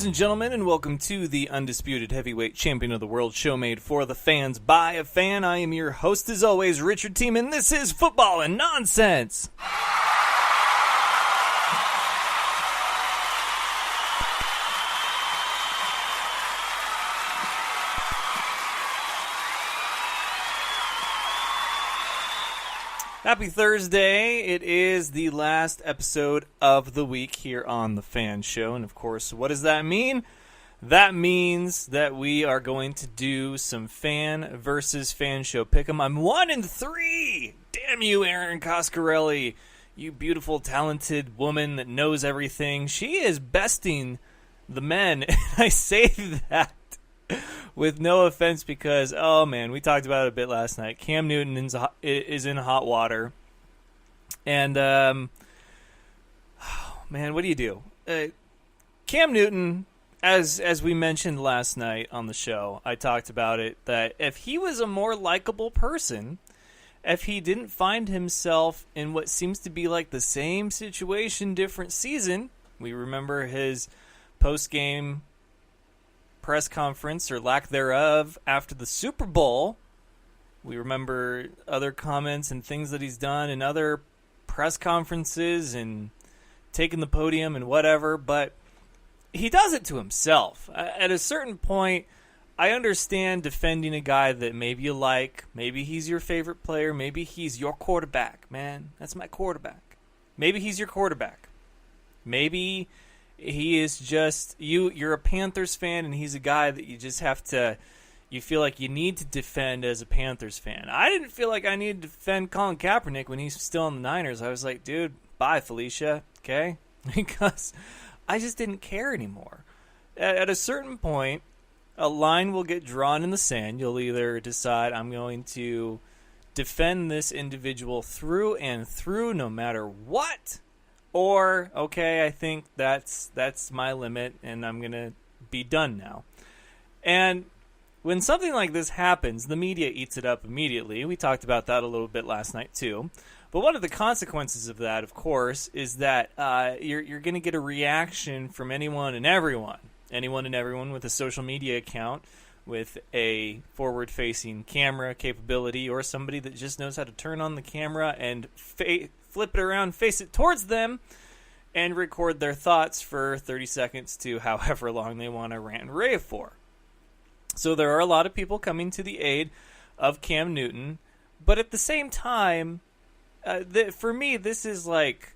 ladies and gentlemen, and welcome to the Undisputed Heavyweight Champion of the World show made for the fans by a fan. I am your host, as always, Richard Tiemann. This is Football and Nonsense. Happy Thursday. It is the last episode of the week here on the Fan Show. And of course, what does that mean? That means that we are going to do some fan versus fan show pick'em. I'm 1-3. Damn you, Aaron Coscarelli. You beautiful, talented woman that knows everything. She is besting the men. And I say that with no offense because, oh man, we talked about it a bit last night. Cam Newton is in hot water. And, man, what do you do? Cam Newton, as we mentioned last night on the show, I talked about it, that if he was a more likable person, if he didn't find himself in what seems to be like the same situation, different season, we remember his post-game press conference or lack thereof after the Super Bowl. We remember other comments and things that he's done in other press conferences and taking the podium and whatever, but he does it to himself. At a certain point, I understand defending a guy that maybe you like, maybe he's your favorite player, maybe he's your quarterback, man. That's my quarterback. Maybe he's your quarterback. Maybe he is just, you're a Panthers fan, and he's a guy that you just have to, you feel like you need to defend as a Panthers fan. I didn't feel like I needed to defend Colin Kaepernick when he's still in the Niners. I was like, dude, bye, Felicia, okay? Because I just didn't care anymore. At a certain point, a line will get drawn in the sand. You'll either decide I'm going to defend this individual through and through no matter what, or, okay, I think that's my limit, and I'm going to be done now. And when something like this happens, the media eats it up immediately. We talked about that a little bit last night, too. But one of the consequences of that, of course, is that you're going to get a reaction from anyone and everyone. Anyone and everyone with a social media account, with a forward-facing camera capability, or somebody that just knows how to turn on the camera and flip it around, face it towards them, and record their thoughts for 30 seconds to however long they want to rant and rave for. So there are a lot of people coming to the aid of Cam Newton, but at the same time, for me, this is like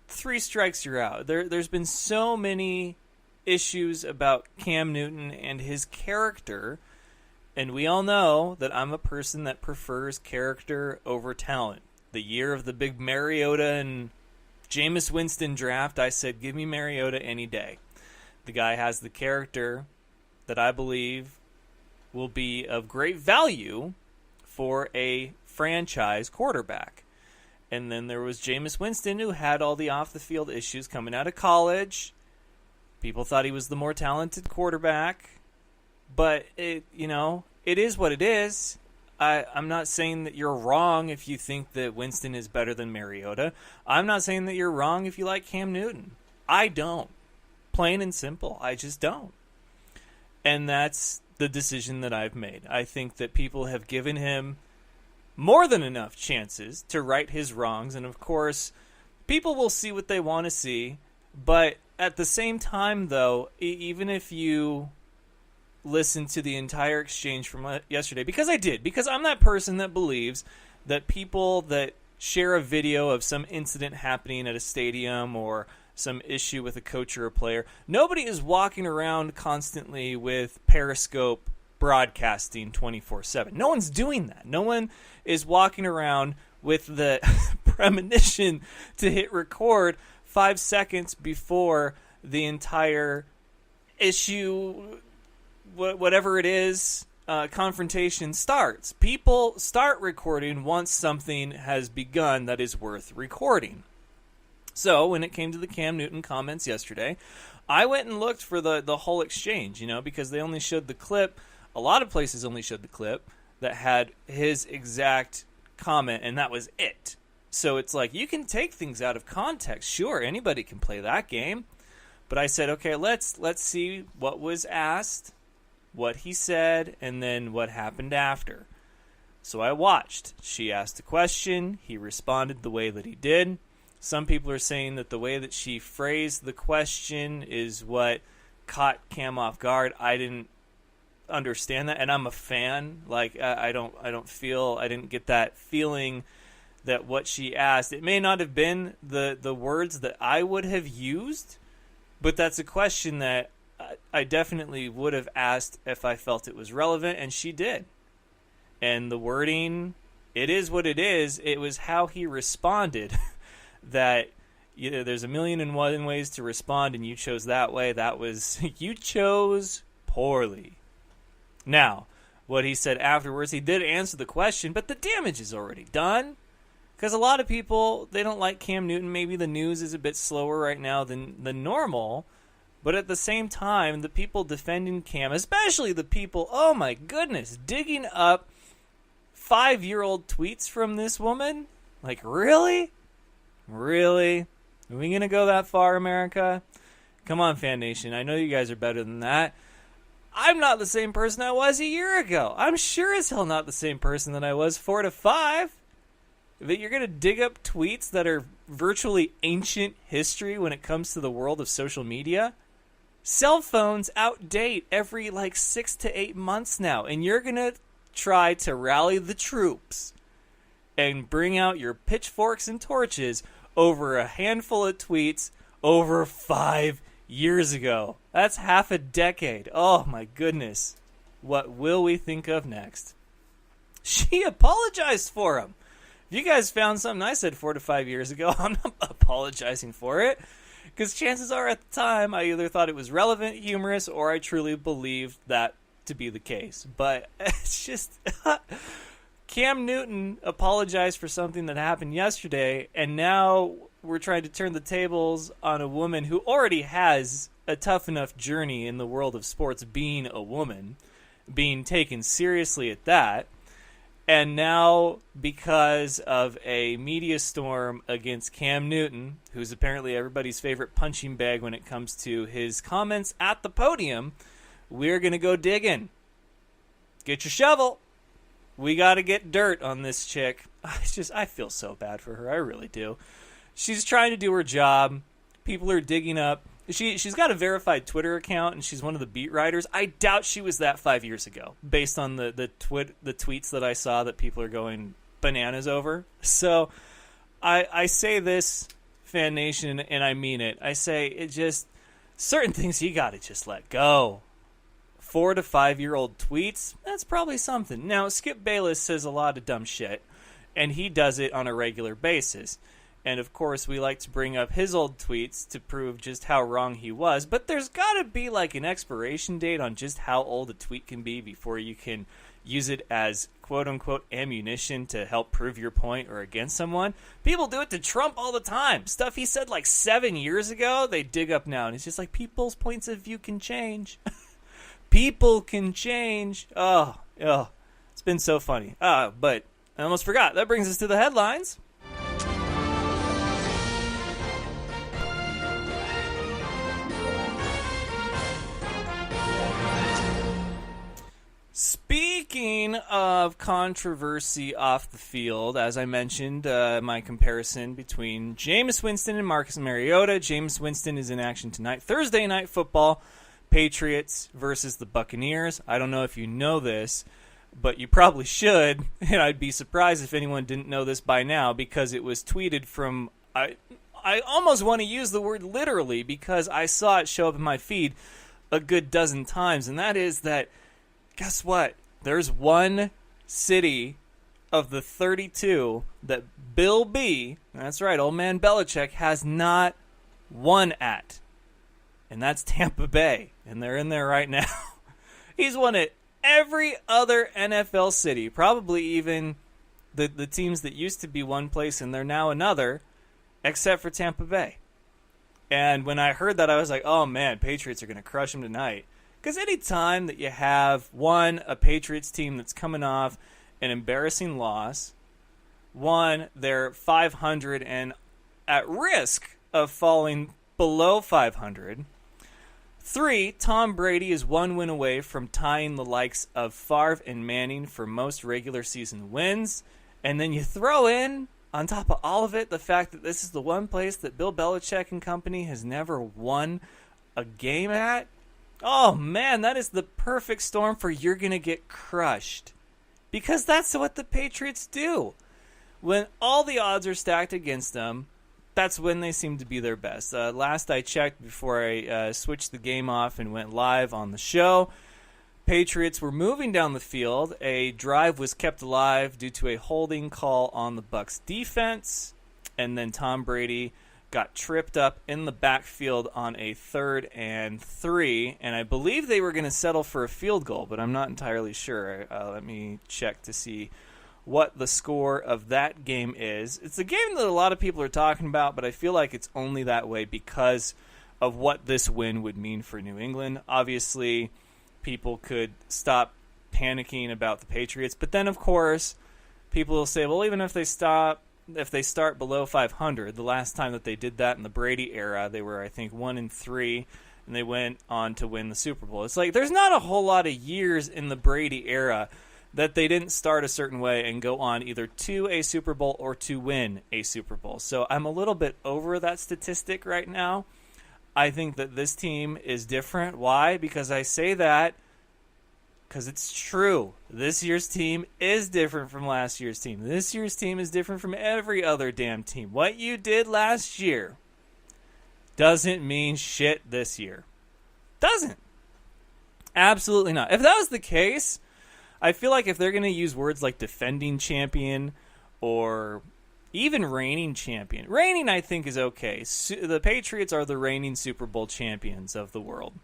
3 strikes, you're out. There's been so many issues about Cam Newton and his character, and we all know that I'm a person that prefers character over talent. The year of the big Mariota and Jameis Winston draft, I said, give me Mariota any day. The guy has the character that I believe will be of great value for a franchise quarterback. And then there was Jameis Winston, who had all the off-the-field issues coming out of college. People thought he was the more talented quarterback. But, it is what it is. I'm not saying that you're wrong if you think that Winston is better than Mariota. I'm not saying that you're wrong if you like Cam Newton. I don't. Plain and simple. I just don't. And that's the decision that I've made. I think that people have given him more than enough chances to right his wrongs. And, of course, people will see what they want to see. But at the same time, though, even if you listen to the entire exchange from yesterday, because I'm that person that believes that people that share a video of some incident happening at a stadium or some issue with a coach or a player, nobody is walking around constantly with Periscope broadcasting 24/7. No one's doing that. No one is walking around with the premonition to hit record 5 seconds before the entire issue, whatever it is, confrontation starts. People start recording once something has begun that is worth recording. So when it came to the Cam Newton comments yesterday, I went and looked for the whole exchange, because they only showed the clip. A lot of places only showed the clip that had his exact comment, and that was it. So it's like, you can take things out of context. Sure, anybody can play that game. But I said, okay, let's see what was asked, what he said, and then what happened after. So I watched. She asked a question. He responded the way that he did. Some people are saying that the way that she phrased the question is what caught Cam off guard. I didn't understand that, and I'm a fan. Like I didn't get that feeling that what she asked, it may not have been the words that I would have used, but that's a question that I definitely would have asked if I felt it was relevant, and she did. And the wording, it is what it is. It was how he responded that, you know, there's a million and one ways to respond, and you chose that way. That was, you chose poorly. Now, what he said afterwards, he did answer the question, but the damage is already done. Because a lot of people, they don't like Cam Newton. Maybe the news is a bit slower right now than normal. But at the same time, the people defending Cam, especially the people, oh my goodness, digging up 5-year-old tweets from this woman? Like, really? Really? Are we going to go that far, America? Come on, Fan Nation. I know you guys are better than that. I'm not the same person I was a year ago. I'm sure as hell not the same person that I was 4 to 5. That you're going to dig up tweets that are virtually ancient history when it comes to the world of social media? Cell phones outdate every 6 to 8 months now, and you're going to try to rally the troops and bring out your pitchforks and torches over a handful of tweets over 5 years ago. That's half a decade. Oh my goodness. What will we think of next? She apologized for him. If you guys found something I said 4 to 5 years ago, I'm not apologizing for it. Because chances are at the time, I either thought it was relevant, humorous, or I truly believed that to be the case. But it's just... Cam Newton apologized for something that happened yesterday, and now we're trying to turn the tables on a woman who already has a tough enough journey in the world of sports being a woman, being taken seriously at that. And now, because of a media storm against Cam Newton, who's apparently everybody's favorite punching bag when it comes to his comments at the podium, we're going to go digging. Get your shovel. We got to get dirt on this chick. I feel so bad for her. I really do. She's trying to do her job. People are digging up. She's got a verified Twitter account, and she's one of the beat writers. I doubt she was that 5 years ago, based on the tweets that I saw that people are going bananas over. So I say this, Fan Nation, and I mean it. I say it just, certain things you got to just let go. 4 to 5 year old tweets, that's probably something. Now, Skip Bayless says a lot of dumb shit, and he does it on a regular basis. And, of course, we like to bring up his old tweets to prove just how wrong he was. But there's got to be, an expiration date on just how old a tweet can be before you can use it as, quote-unquote, ammunition to help prove your point or against someone. People do it to Trump all the time. Stuff he said, 7 years ago, they dig up now. And it's just people's points of view can change. People can change. Oh, it's been so funny. But I almost forgot. That brings us to the headlines. Speaking of controversy off the field, as I mentioned, my comparison between Jameis Winston and Marcus Mariota. Jameis Winston is in action tonight. Thursday Night Football, Patriots versus the Buccaneers. I don't know if you know this, but you probably should, and I'd be surprised if anyone didn't know this by now, because it was tweeted from... I almost want to use the word literally, because I saw it show up in my feed a good dozen times, and that is that, guess what? There's one city of the 32 that Bill B, that's right, old man Belichick, has not won at. And that's Tampa Bay. And they're in there right now. He's won at every other NFL city, probably even the teams that used to be one place and they're now another, except for Tampa Bay. And when I heard that, I was like, oh man, Patriots are going to crush them tonight. Because any time that you have, a Patriots team that's coming off an embarrassing loss, they're 500 and at risk of falling below 500, 3, Tom Brady is 1 win away from tying the likes of Favre and Manning for most regular season wins. And then you throw in, on top of all of it, the fact that this is the one place that Bill Belichick and company has never won a game at. Oh, man, that is the perfect storm for you're going to get crushed. Because that's what the Patriots do. When all the odds are stacked against them, that's when they seem to be their best. Last I checked before I switched the game off and went live on the show, Patriots were moving down the field. A drive was kept alive due to a holding call on the Bucs defense, and then Tom Brady got tripped up in the backfield on a 3rd and 3, and I believe they were going to settle for a field goal, but I'm not entirely sure. Let me check to see what the score of that game is. It's a game that a lot of people are talking about, but I feel like it's only that way because of what this win would mean for New England. Obviously, people could stop panicking about the Patriots, but then, of course, people will say, well, even if they start below 500, the last time that they did that in the Brady era, they were, I think, 1-3, and they went on to win the Super Bowl. It's like there's not a whole lot of years in the Brady era that they didn't start a certain way and go on either to a Super Bowl or to win a Super Bowl. So I'm a little bit over that statistic right now. I think that this team is different. Why? Because I say that because it's true. This year's team is different from last year's team. This year's team is different from every other damn team. What you did last year doesn't mean shit this year. Doesn't. Absolutely not. If that was the case, I feel like if they're going to use words like defending champion or even reigning champion. Reigning, I think, is okay. The Patriots are the reigning Super Bowl champions of the world.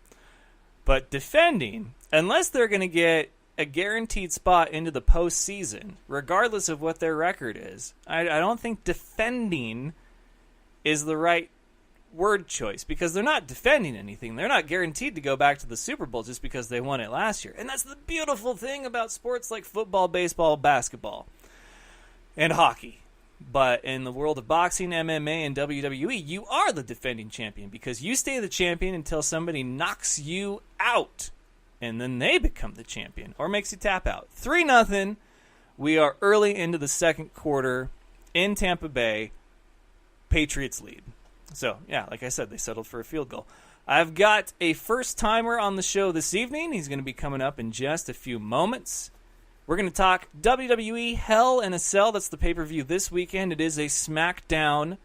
But defending, unless they're going to get a guaranteed spot into the postseason, regardless of what their record is, I don't think defending is the right word choice because they're not defending anything. They're not guaranteed to go back to the Super Bowl just because they won it last year. And that's the beautiful thing about sports like football, baseball, basketball, and hockey. But in the world of boxing, MMA, and WWE, you are the defending champion because you stay the champion until somebody knocks you out, and then they become the champion or makes you tap out. 3-0. We are early into the second quarter in Tampa Bay. Patriots lead. So, yeah, like I said, they settled for a field goal. I've got a first-timer on the show this evening. He's going to be coming up in just a few moments. We're going to talk WWE Hell in a Cell. That's the pay-per-view this weekend. It is a SmackDown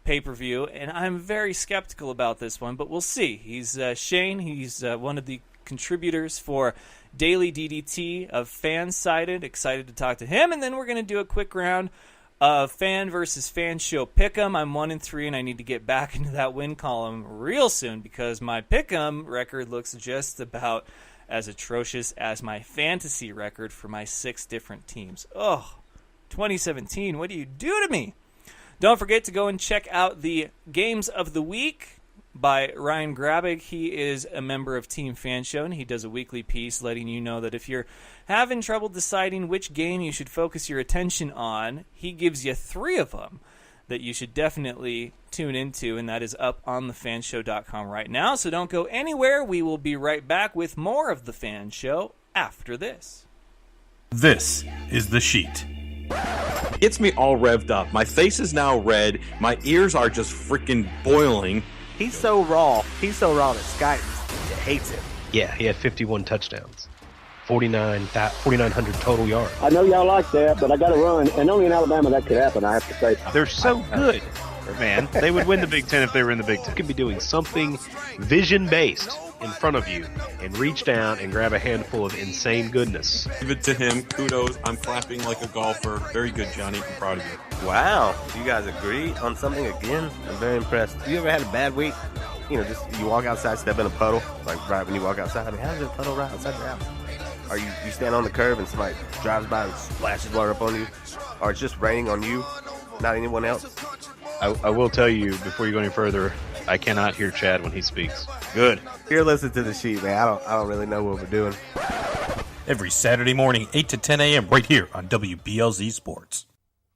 pay-per-view, and I'm very skeptical about this one, but we'll see. He's Shayne. He's one of the contributors for Daily DDT of Fansided. Excited to talk to him, and then we're going to do a quick round of Fan versus Fan show pick'em. I'm 1-3, and I need to get back into that win column real soon because my pick'em record looks just about as atrocious as my fantasy record for my 6 different teams. Oh, 2017, what do you do to me? Don't forget to go and check out the Games of the Week by Ryan Grabig. He is a member of Team Fan Show, and he does a weekly piece letting you know that if you're having trouble deciding which game you should focus your attention on, he gives you 3 of them that you should definitely tune into, and that is up on thefanshow.com right now. So don't go anywhere. We will be right back with more of The Fan Show after this. This is The Sheet. Gets me all revved up. My face is now red. My ears are just freaking boiling. He's so raw. He's so raw that Skype hates him. Yeah, he had 51 touchdowns. 4,900 total yards. I know y'all like that, but I got to run. And only in Alabama that could happen, I have to say. They're so good, man. They would win the Big Ten if they were in the Big Ten. You could be doing something vision-based in front of you and reach down and grab a handful of insane goodness. Give it to him. Kudos. I'm clapping like a golfer. Very good, Johnny. I'm proud of you. Wow. You guys agree on something again? I'm very impressed. Have you ever had a bad week? You know, just you walk outside, step in a puddle, like right when you walk outside. I mean, how's there a puddle right outside your house? Or you stand on the curb and somebody drives by and splashes water up on you? Or it's just raining on you, not anyone else? I will tell you, before you go any further, I cannot hear Chad when he speaks. Good. Here, listen to the sheet, man. I don't really know what we're doing. Every Saturday morning, 8 to 10 a.m. right here on WBLZ Sports.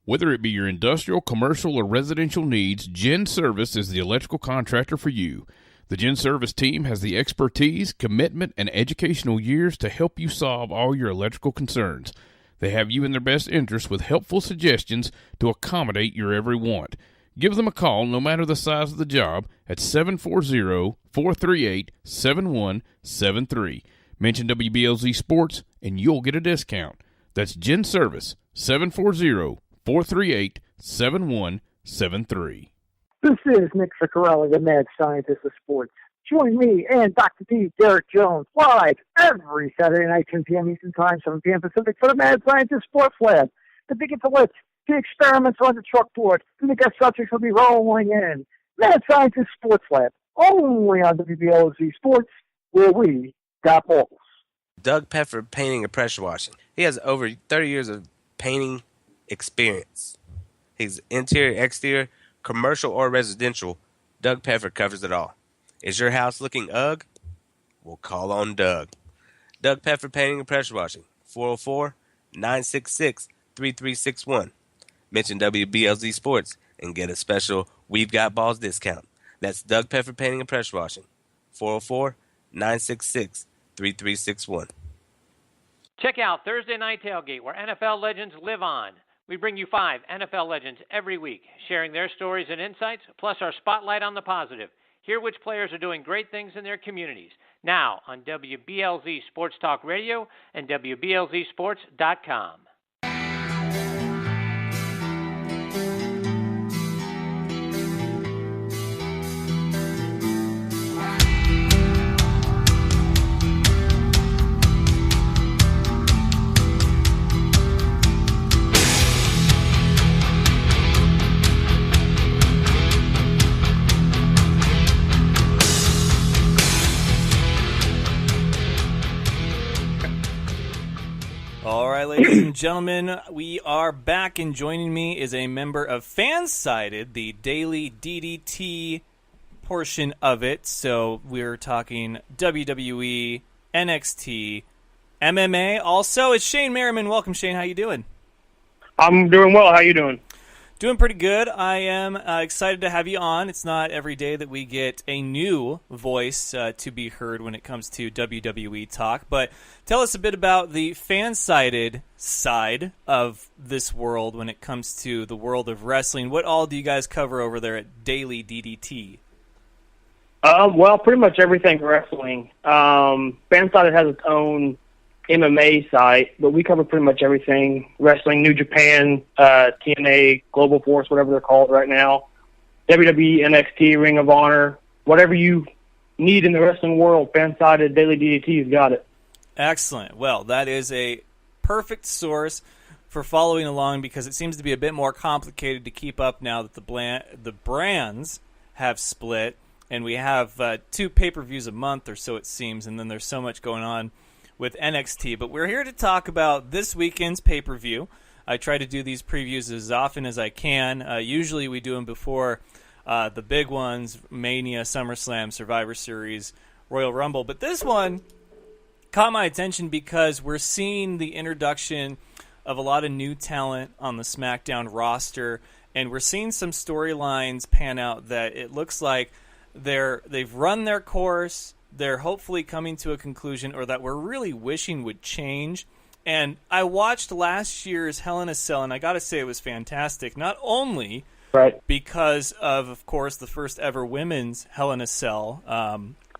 Whether it be your industrial, commercial, or residential needs, Gen Service is the electrical contractor for you. The Gen Service team has the expertise, commitment, and educational years to help you solve all your electrical concerns. They have you in their best interest with helpful suggestions to accommodate your every want. Give them a call, no matter the size of the job, at 740-438-7173. Mention WBLZ Sports, and you'll get a discount. That's Gen Service, 740-438-7173. This is Nick Ciccarelli, the mad scientist of sports. Join me and Dr. D, Derek Jones, live every Saturday night, 10 p.m. Eastern Time, 7 p.m. Pacific, for the Mad Scientist Sports Lab. The big intellects, the experiments on the chalkboard, and the guest subjects will be rolling in. Mad Scientist Sports Lab, only on WBLZ Sports, where we got balls. Doug Peffer Painting and Pressure Washing. He has over 30 years of painting experience. He's interior, exterior, commercial or residential. Doug Peffer covers it all. Is your house looking ugh? We'll call on Doug. Doug Peffer Painting and Pressure Washing. 404-966-3361. Mention WBLZ Sports and get a special We've Got Balls discount. That's Doug Peffer Painting and Pressure Washing. 404-966-3361. Check out Thursday Night Tailgate, where NFL legends live on. We bring you 5 NFL legends every week, sharing their stories and insights, plus our spotlight on the positive. Hear which players are doing great things in their communities. Now on WBLZ Sports Talk Radio and WBLZSports.com. All right, ladies and gentlemen, we are back, and joining me is a member of Fansided, the daily DDT portion of it. So we're talking WWE, NXT, MMA. Also, it's Shayne Merriman. Welcome, Shayne. How you doing? I'm doing well. How you doing? Doing pretty good. I am excited to have you on. It's not every day that we get a new voice to be heard when it comes to WWE talk. But tell us a bit about the fan-sided side of this world when it comes to the world of wrestling. What all do you guys cover over there at Daily DDT? Well, pretty much everything wrestling. Fansided has its own MMA site, but we cover pretty much everything. Wrestling, New Japan, TNA, Global Force, whatever they're called right now. WWE, NXT, Ring of Honor, whatever you need in the wrestling world, Fansided, Daily DDT's got it. Excellent. Well, that is a perfect source for following along, because it seems to be a bit more complicated to keep up now that the brands have split, and we have 2 pay-per-views a month or so, it seems, and then there's so much going on with NXT. But we're here to talk about this weekend's pay-per-view. I try to do these previews as often as I can. Usually we do them before the big ones, Mania, SummerSlam, Survivor Series, Royal Rumble. But this one caught my attention because we're seeing the introduction of a lot of new talent on the SmackDown roster, and we're seeing some storylines pan out that it looks like they've run their course. They're hopefully coming to a conclusion, or that we're really wishing would change. And I watched last year's Hell in a Cell, and I got to say it was fantastic. Not only because of course, the first ever women's Hell in a Cell,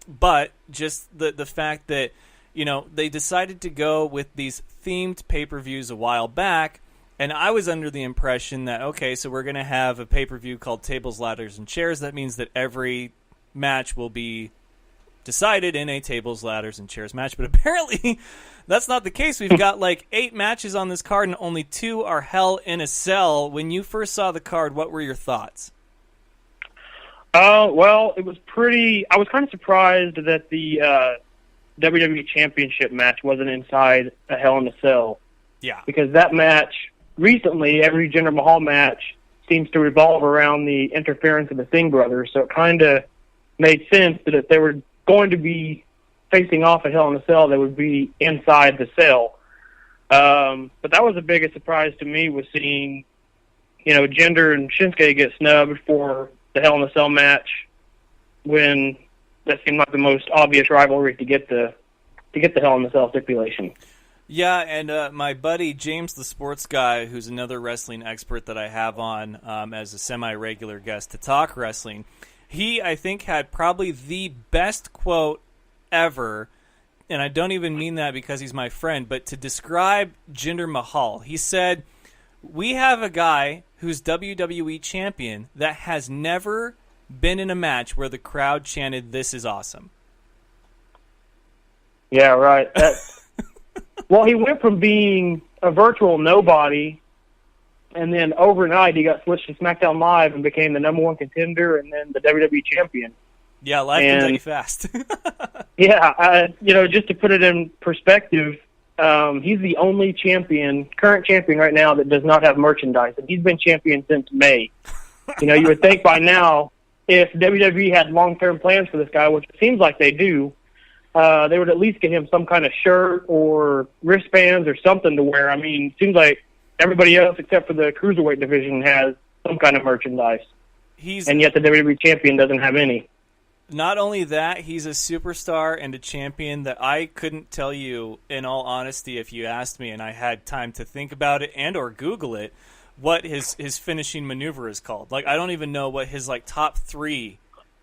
but just the fact that, you know, they decided to go with these themed pay-per-views a while back, and I was under the impression that, okay, so we're going to have a pay-per-view called Tables, Ladders, and Chairs. That means that every match will be decided in a tables, ladders, and chairs match, but apparently that's not the case. We've got like 8 matches on this card, and only 2 are Hell in a Cell. When you first saw the card, what were your thoughts? Well, it was I was kind of surprised that the WWE Championship match wasn't inside a Hell in a Cell. Yeah. Because that match, recently, every Jinder Mahal match seems to revolve around the interference of the Singh brothers, so it kind of made sense that if they were going to be facing off at Hell in a Cell, they would be inside the cell. But that was the biggest surprise to me, was seeing, you know, Jinder and Shinsuke get snubbed for the Hell in a Cell match when that seemed like the most obvious rivalry to get the Hell in the Cell stipulation. Yeah, and my buddy James, the sports guy, who's another wrestling expert that I have on as a semi-regular guest to talk wrestling, he, I think, had probably the best quote ever, and I don't even mean that because he's my friend, but to describe Jinder Mahal. He said, "We have a guy who's WWE champion that has never been in a match where the crowd chanted, 'This is awesome.'" Yeah, right. Well, he went from being a virtual nobody, and then overnight he got switched to SmackDown Live and became the number one contender and then the WWE champion. Yeah, life can tell you fast. Yeah, just to put it in perspective, he's the only current champion right now that does not have merchandise, and he's been champion since May. You would think by now, if WWE had long-term plans for this guy, which it seems like they do, they would at least get him some kind of shirt or wristbands or something to wear. I mean, it seems like everybody else except for the Cruiserweight division has some kind of merchandise. And yet the WWE champion doesn't have any. Not only that, he's a superstar and a champion that I couldn't tell you, in all honesty, if you asked me and I had time to think about it and or Google it, what his finishing maneuver is called. Like, I don't even know what his top 3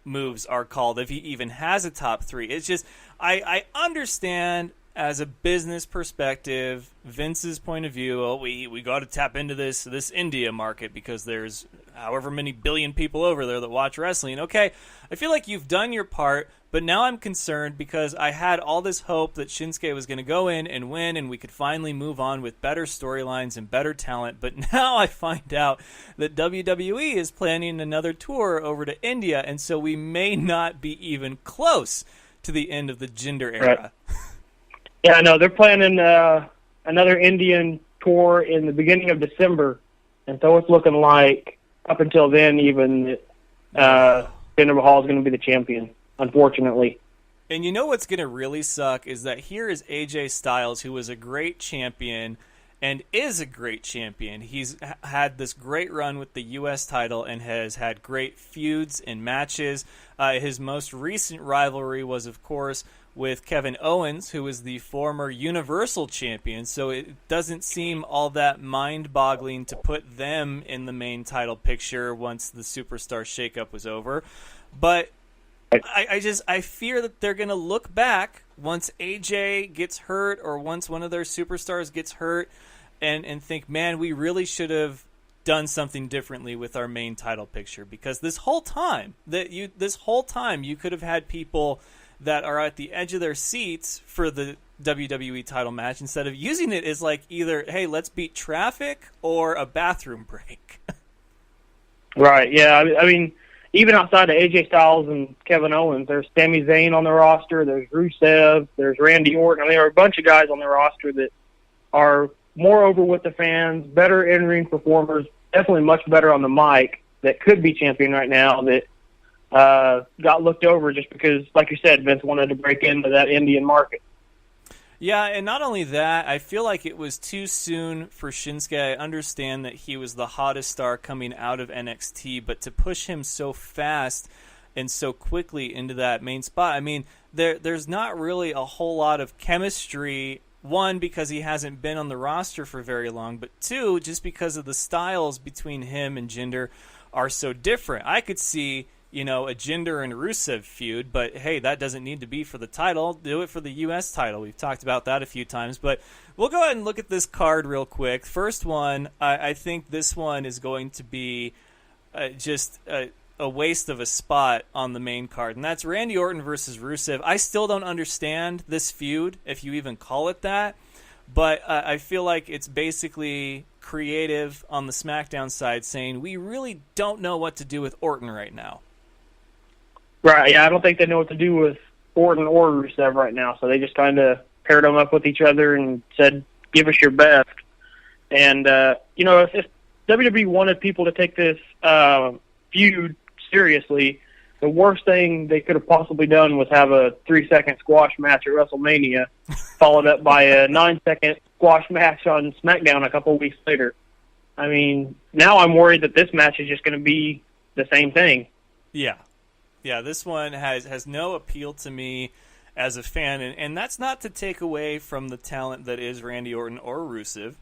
moves are called, if he even has a top 3. It's just, I understand as a business perspective, Vince's point of view, we got to tap into this India market because there's however many billion people over there that watch wrestling. Okay, I feel like you've done your part, but now I'm concerned because I had all this hope that Shinsuke was going to go in and win and we could finally move on with better storylines and better talent. But now I find out that WWE is planning another tour over to India, and so we may not be even close to the end of the Jinder era. Right. Yeah, I know. They're planning another Indian tour in the beginning of December, and so it's looking like up until then even Jinder Mahal is going to be the champion, unfortunately. And you know what's going to really suck is that here is AJ Styles, who was a great champion and is a great champion. He's had this great run with the U.S. title and has had great feuds and matches. His most recent rivalry was, of course, with Kevin Owens, who is the former Universal Champion, so it doesn't seem all that mind-boggling to put them in the main title picture once the Superstar shakeup was over. But I fear that they're going to look back once AJ gets hurt or once one of their superstars gets hurt and think, man, we really should have done something differently with our main title picture, because this whole time you could have had people that are at the edge of their seats for the WWE title match instead of using it as either, hey, let's beat traffic or a bathroom break. Right, yeah. I mean, even outside of AJ Styles and Kevin Owens, there's Sami Zayn on the roster, there's Rusev, there's Randy Orton. I mean, there are a bunch of guys on the roster that are more over with the fans, better in-ring performers, definitely much better on the mic, that could be champion right now, that got looked over just because, like you said, Vince wanted to break into that Indian market. Yeah, and not only that, I feel like it was too soon for Shinsuke. I understand that he was the hottest star coming out of NXT, but to push him so fast and so quickly into that main spot, I mean, there's not really a whole lot of chemistry. One, because he hasn't been on the roster for very long, but two, just because of the styles between him and Jinder are so different. I could see, a Jinder and Rusev feud, but hey, that doesn't need to be for the title. Do it for the U.S. title. We've talked about that a few times, but we'll go ahead and look at this card real quick. First one, I think this one is going to be just a waste of a spot on the main card, and that's Randy Orton versus Rusev. I still don't understand this feud, if you even call it that, but I feel like it's basically creative on the SmackDown side saying we really don't know what to do with Orton right now. Right, yeah, I don't think they know what to do with Orton or Rusev right now, so they just kind of paired them up with each other and said, give us your best. And, if WWE wanted people to take this feud seriously, the worst thing they could have possibly done was have a 3-second squash match at WrestleMania, followed up by a 9-second squash match on SmackDown a couple of weeks later. I mean, now I'm worried that this match is just going to be the same thing. Yeah, Yeah, this one has no appeal to me as a fan, and that's not to take away from the talent that is Randy Orton or Rusev,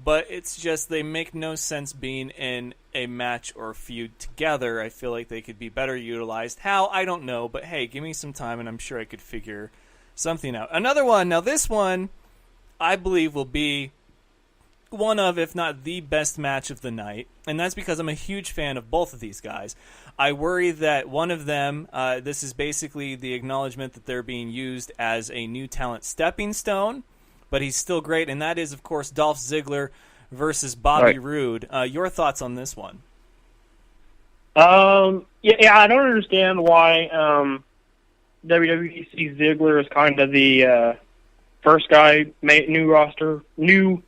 but it's just they make no sense being in a match or feud together. I feel like they could be better utilized. How? I don't know, but hey, give me some time and I'm sure I could figure something out. Another one, now this one I believe will be one of, if not the best match of the night, and that's because I'm a huge fan of both of these guys. I worry that one of them, this is basically the acknowledgement that they're being used as a new talent stepping stone, but he's still great, and that is, of course, Dolph Ziggler versus Bobby Roode. Your thoughts on this one? Yeah, I don't understand why WWE sees Ziggler as kind of the first guy, new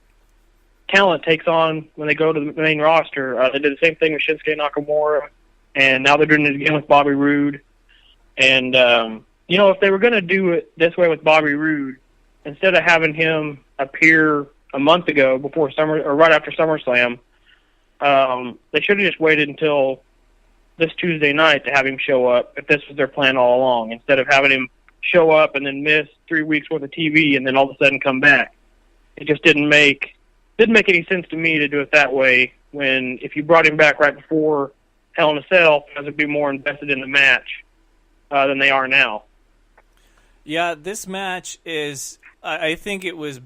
talent takes on when they go to the main roster. They did the same thing with Shinsuke Nakamura, and now they're doing it again with Bobby Roode. And, if they were going to do it this way with Bobby Roode, instead of having him appear a month ago before right after SummerSlam, they should have just waited until this Tuesday night to have him show up, if this was their plan all along, instead of having him show up and then miss 3 weeks worth of TV and then all of a sudden come back. It just didn't make any sense to me to do it that way, when if you brought him back right before Hell in a Cell, fans would be more invested in the match than they are now. Yeah, this match is, I think it was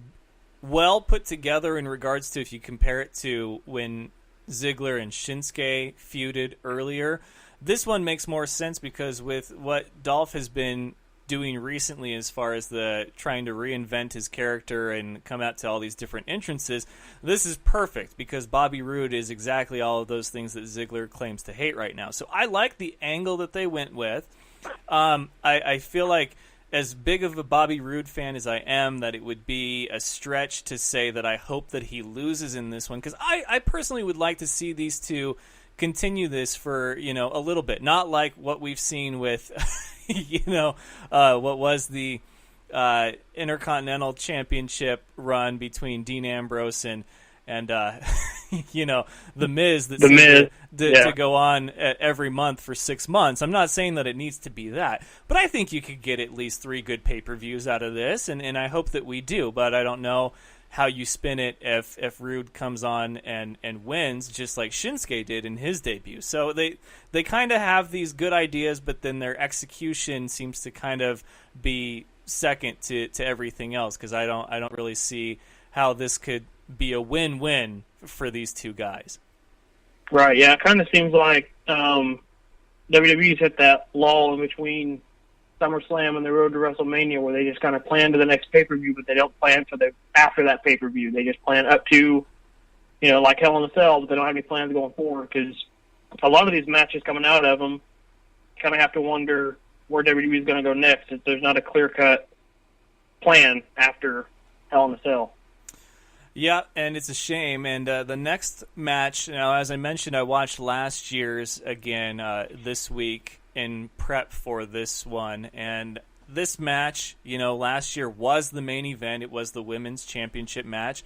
well put together in regards to, if you compare it to when Ziggler and Shinsuke feuded earlier. This one makes more sense because with what Dolph has been doing recently as far as the trying to reinvent his character and come out to all these different entrances, this is perfect because Bobby Roode is exactly all of those things that Ziggler claims to hate right now. So I like the angle that they went with. I feel like, as big of a Bobby Roode fan as I am, that it would be a stretch to say that I hope that he loses in this one, because I personally would like to see these two continue this for, a little bit. Not like what we've seen with, what was the Intercontinental Championship run between Dean Ambrose and The Miz that seemed to go on every month for 6 months. I'm not saying that it needs to be that, but I think you could get at least 3 good pay-per-views out of this, and I hope that we do, but I don't know how you spin it if Roode comes on and wins, just like Shinsuke did in his debut. So they kind of have these good ideas, but then their execution seems to kind of be second to everything else, because I don't really see how this could be a win-win for these two guys. Right, yeah, it kind of seems like WWE's hit that lull in between SummerSlam and the road to WrestleMania, where they just kind of plan to the next pay-per-view, but they don't plan for after that pay-per-view. They just plan up to, like Hell in a Cell, but they don't have any plans going forward, because a lot of these matches coming out of them, kind of have to wonder where WWE is going to go next, if there's not a clear-cut plan after Hell in a Cell. Yeah, and it's a shame. And the next match, as I mentioned, I watched last year's again this week in prep for this one. And this match, last year was the main event. It was the Women's Championship match,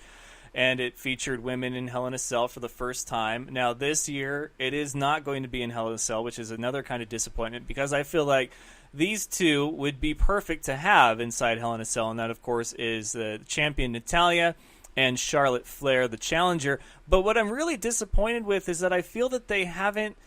and it featured women in Hell in a Cell for the first time. Now, this year, it is not going to be in Hell in a Cell, which is another kind of disappointment, because I feel like these two would be perfect to have inside Hell in a Cell, and that, of course, is the champion Natalya and Charlotte Flair, the challenger. But what I'm really disappointed with is that I feel that they haven't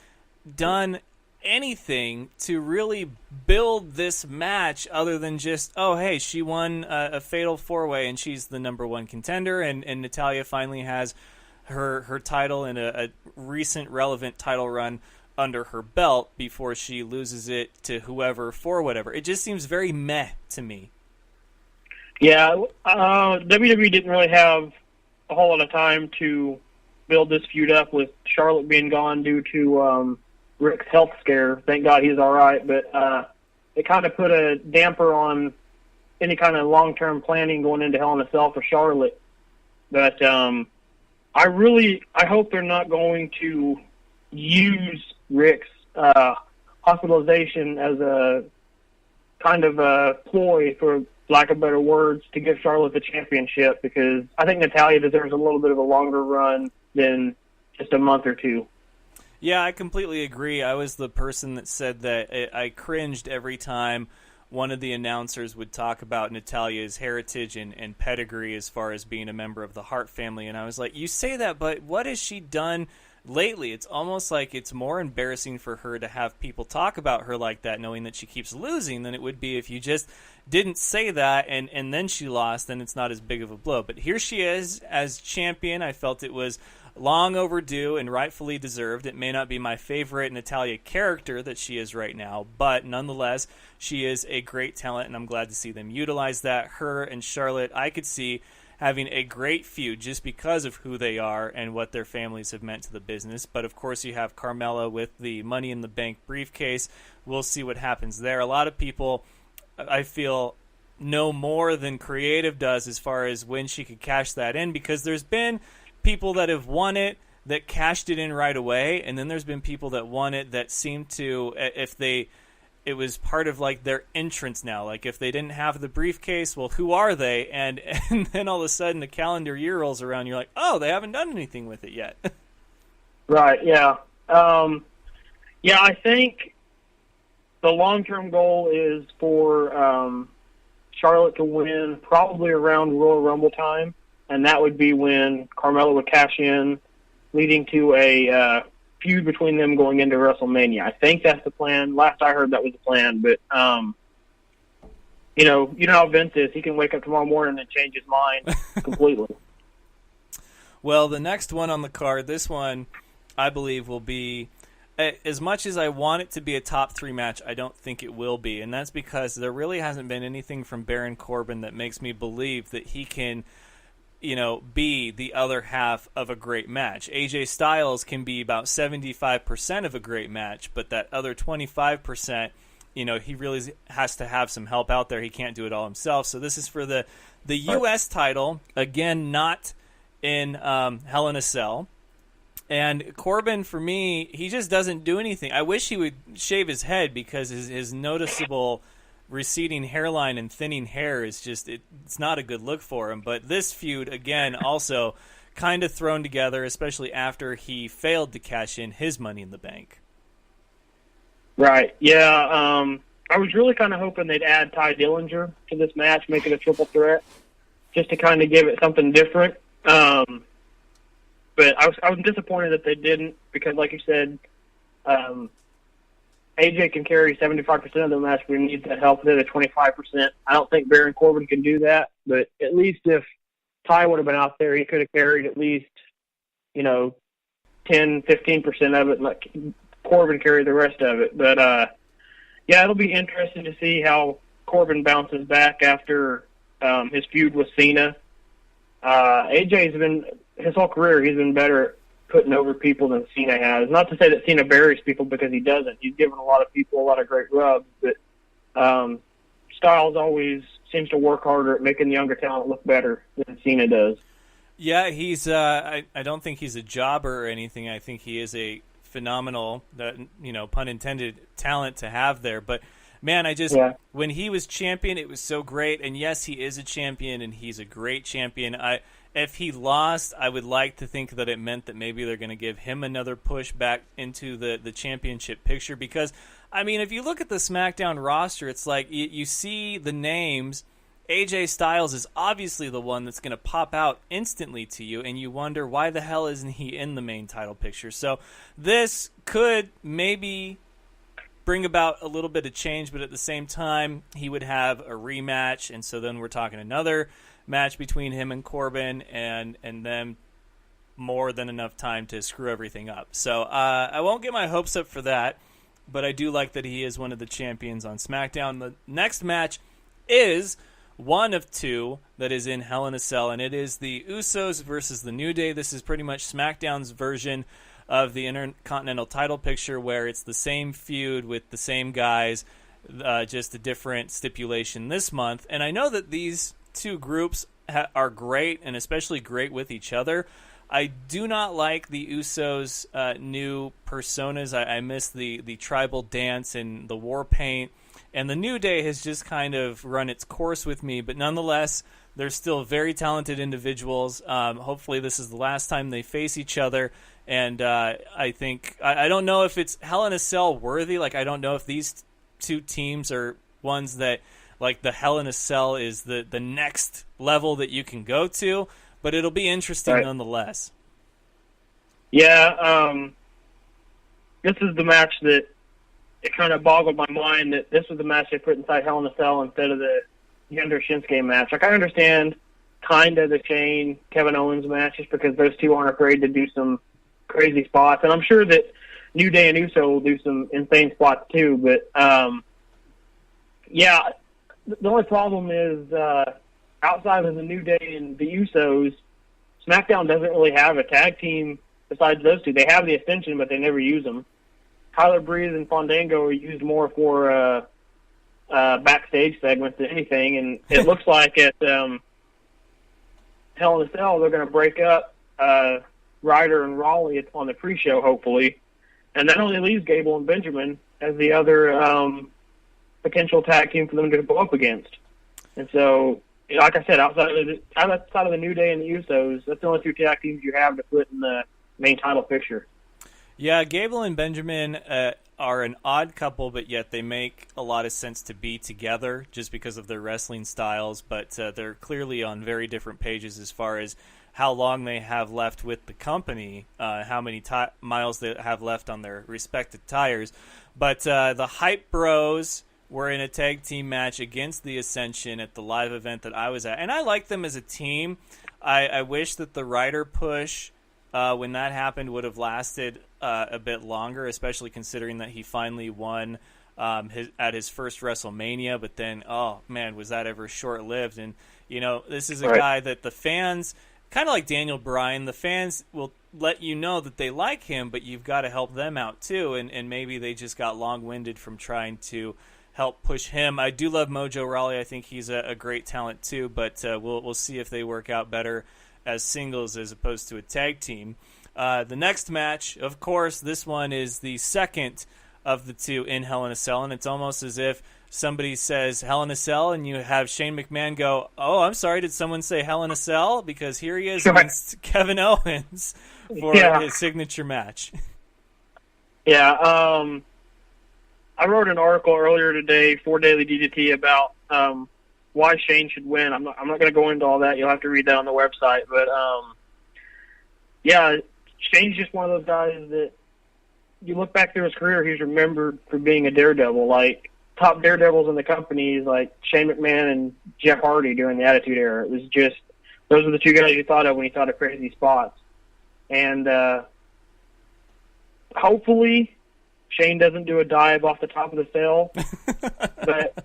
done anything to really build this match other than just, oh, hey, she won a fatal 4-way and she's the number one contender, and Natalya finally has her title in a recent relevant title run under her belt before she loses it to whoever for whatever. It just seems very meh to me. Yeah, WWE didn't really have a whole lot of time to build this feud up, with Charlotte being gone due to Rick's health scare. Thank God he's all right, but it kind of put a damper on any kind of long-term planning going into Hell in a Cell for Charlotte. But I hope they're not going to use Rick's hospitalization as a kind of a ploy, for lack of better words, to give Charlotte the championship, because I think Natalya deserves a little bit of a longer run than just a month or two. Yeah, I completely agree. I was the person that said that I cringed every time one of the announcers would talk about Natalya's heritage and pedigree as far as being a member of the Hart family. And I was like, you say that, but what has she done lately? It's almost like it's more embarrassing for her to have people talk about her like that, knowing that she keeps losing, than it would be if you just didn't say that and then she lost, then it's not as big of a blow. But here she is as champion. I felt it was long overdue and rightfully deserved. It may not be my favorite Natalya character that she is right now, but nonetheless, she is a great talent, and I'm glad to see them utilize that. Her and Charlotte, I could see having a great feud just because of who they are and what their families have meant to the business. But of course, you have Carmella with the Money in the Bank briefcase. We'll see what happens there. A lot of people, I feel, know more than creative does as far as when she could cash that in, because there's been people that have won it that cashed it in right away, and then there's been people that won it that seem to, it was part of like their entrance now. Like if they didn't have the briefcase, well, who are they? And then all of a sudden the calendar year rolls around, you're like, oh, they haven't done anything with it yet. Right, yeah. Yeah, I think the long-term goal is for Charlotte to win probably around Royal Rumble time, and that would be when Carmella would cash in, leading to a feud between them going into WrestleMania. I think that's the plan. Last I heard, that was the plan. But you know how Vince is. He can wake up tomorrow morning and change his mind completely. Well, the next one on the card, this one, I believe, will be, as much as I want it to be a top 3 match, I don't think it will be. And that's because there really hasn't been anything from Baron Corbin that makes me believe that he can, be the other half of a great match. AJ Styles can be about 75% of a great match, but that other 25%, he really has to have some help out there. He can't do it all himself. So this is for the U.S. title, again, not in Hell in a Cell. And Corbin, for me, he just doesn't do anything. I wish he would shave his head, because his noticeable receding hairline and thinning hair is just, it's not a good look for him. But this feud, again, also kind of thrown together, especially after he failed to cash in his Money in the Bank. Right, yeah. I was really kind of hoping they'd add Ty Dillinger to this match, make it a triple threat, just to kind of give it something different. But I was disappointed that they didn't, because like you said, AJ can carry 75% of the match, but he needs that help there, the 25%. I don't think Baron Corbin can do that, but at least if Ty would have been out there, he could have carried at least, 10, 15% of it, and let Corbin carry the rest of it. But, yeah, it'll be interesting to see how Corbin bounces back after his feud with Cena. AJ's been, his whole career, he's been better at putting over people than Cena has. Not to say that Cena buries people, because he doesn't. He's given a lot of people a lot of great rubs, but Styles always seems to work harder at making the younger talent look better than Cena does. Yeah, he's. I don't think he's a jobber or anything. I think he is a phenomenal, pun intended, talent to have there. But man, when he was champion, it was so great. And yes, he is a champion, and he's a great champion. If he lost, I would like to think that it meant that maybe they're going to give him another push back into the championship picture. Because, I mean, if you look at the SmackDown roster, it's like you see the names. AJ Styles is obviously the one that's going to pop out instantly to you, and you wonder, why the hell isn't he in the main title picture? So this could maybe bring about a little bit of change, but at the same time, he would have a rematch, and so then we're talking another match between him and Corbin, and then more than enough time to screw everything up. So I won't get my hopes up for that, but I do like that he is one of the champions on SmackDown. The next match is one of 2 that is in Hell in a Cell, and it is the Usos versus the New Day. This is pretty much SmackDown's version of the Intercontinental title picture, where it's the same feud with the same guys, just a different stipulation this month. And I know that these 2 groups are great, and especially great with each other. I do not like the Usos' new personas. I miss the tribal dance and the war paint. And the New Day has just kind of run its course with me. But nonetheless, they're still very talented individuals. Hopefully this is the last time they face each other. And I think I don't know if it's Hell in a Cell worthy. Like, I don't know if these two teams are ones that, like, the Hell in a Cell is the next level that you can go to, but it'll be interesting nonetheless. Yeah, this is the match that it kind of boggled my mind that this was the match they put inside Hell in a Cell instead of the Yender Shinsuke match. Like, I understand kind of the Shane Kevin Owens match just because those two aren't afraid to do some crazy spots, and I'm sure that New Day and Uso will do some insane spots too. But yeah, the only problem is outside of the New Day and the Usos, SmackDown doesn't really have a tag team besides those two. They have the Ascension, but they never use them. Tyler Breeze and Fandango are used more for backstage segments than anything, and it looks like at Hell in a Cell they're going to break up Ryder and Raleigh on the pre-show, hopefully, and that only leaves Gable and Benjamin as the other potential tag team for them to go up against. And so, like I said, outside of the New Day and the Usos, that's the only two tag teams you have to put in the main title picture. Yeah, Gable and Benjamin are an odd couple, but yet they make a lot of sense to be together just because of their wrestling styles, but they're clearly on very different pages as far as how long they have left with the company, how many miles they have left on their respective tires. But the Hype Bros were in a tag team match against the Ascension at the live event that I was at, and I like them as a team. I wish that the Ryder push, when that happened, would have lasted a bit longer, especially considering that he finally won at his first WrestleMania, but then, oh man, was that ever short-lived. And, you know, this is a guy that the fans, kind of like Daniel Bryan, the fans will let you know that they like him, but you've got to help them out too, and maybe they just got long-winded from trying to help push him. I do love Mojo Rawley. I think he's a great talent too, but we'll see if they work out better as singles as opposed to a tag team. The next match, of course, this one is the second of the two in Hell in a Cell, and it's almost as if somebody says Hell in a Cell and you have Shane McMahon go, oh, I'm sorry, did someone say Hell in a Cell? Because here he is against Kevin Owens for his signature match. Yeah, I wrote an article earlier today for Daily DDT about why Shane should win. I'm not going to go into all that. You'll have to read that on the website. But, yeah, Shane's just one of those guys that you look back through his career, he's remembered for being a daredevil. Like, top daredevils in the company is like Shane McMahon and Jeff Hardy during the Attitude Era. It was just, those were the two guys you thought of when you thought of crazy spots. And hopefully Shane doesn't do a dive off the top of the cell. But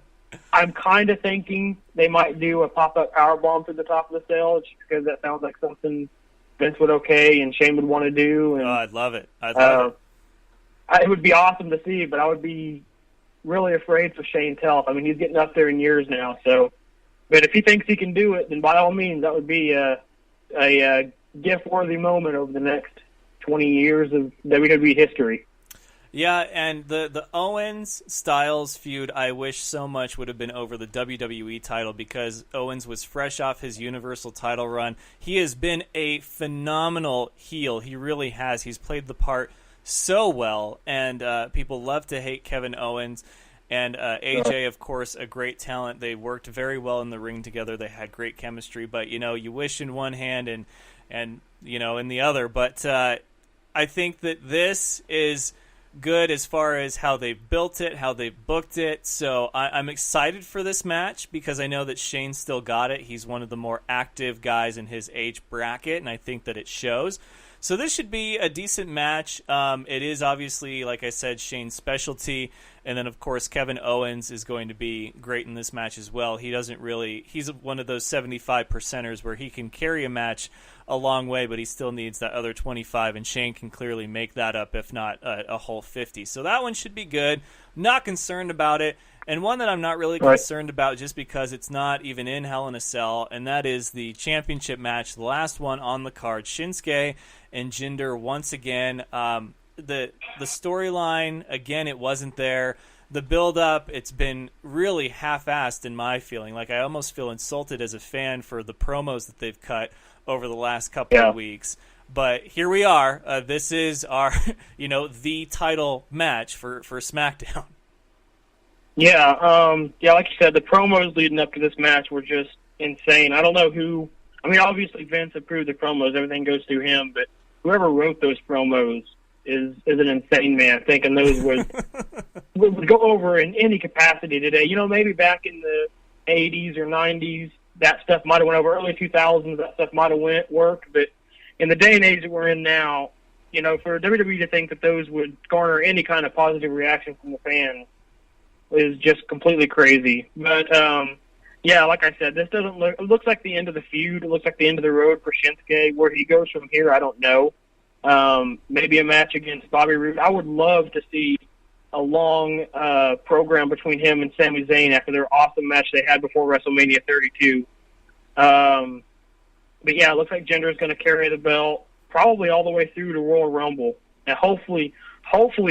I'm kind of thinking they might do a pop-up powerbomb to the top of the cell just because that sounds like something Vince would okay and Shane would want to do. And, I'd love it. I'd love it. It would be awesome to see, but I would be really afraid for Shane's health. I mean, he's getting up there in years now. So, but if he thinks he can do it, then by all means, that would be a gift-worthy moment over the next 20 years of WWE history. Yeah, and the Owens-Styles feud, I wish so much would have been over the WWE title because Owens was fresh off his Universal title run. He has been a phenomenal heel. He really has. He's played the part so well, and people love to hate Kevin Owens. And AJ, of course, a great talent. They worked very well in the ring together. They had great chemistry. But, you know, you wish in one hand and you know, in the other. But I think that this is good as far as how they've built it, how they've booked it. So I'm excited for this match because I know that Shane's still got it. He's one of the more active guys in his age bracket, and I think that it shows. So this should be a decent match. It is obviously, like I said, Shane's specialty. And then, of course, Kevin Owens is going to be great in this match as well. He's one of those 75%ers where he can carry a match a long way, but he still needs that other 25, and Shane can clearly make that up, if not a whole 50. So that one should be good. Not concerned about it. And one that I'm not really concerned about just because it's not even in Hell in a Cell, and that is the championship match, the last one on the card. Shinsuke and Jinder once again. The storyline, again, it wasn't there. The build-up, it's been really half-assed in my feeling. Like, I almost feel insulted as a fan for the promos that they've cut over the last couple of weeks. But here we are. This is our, the title match for SmackDown. Yeah, like you said, the promos leading up to this match were just insane. I don't know who. I mean, obviously Vince approved the promos; everything goes through him. But whoever wrote those promos is an insane man. Thinking those would go over in any capacity today. Maybe back in the '80s or '90s, that stuff might have went over. Early 2000s, that stuff might have worked. But in the day and age that we're in now, for WWE to think that those would garner any kind of positive reaction from the fans is just completely crazy. But like I said, this doesn't look. It looks like the end of the feud. It looks like the end of the road for Shinsuke. Where he goes from here, I don't know. Maybe a match against Bobby Roode. I would love to see a long program between him and Sami Zayn after their awesome match they had before WrestleMania 32. But yeah, it looks like Jinder is going to carry the belt probably all the way through to Royal Rumble, and hopefully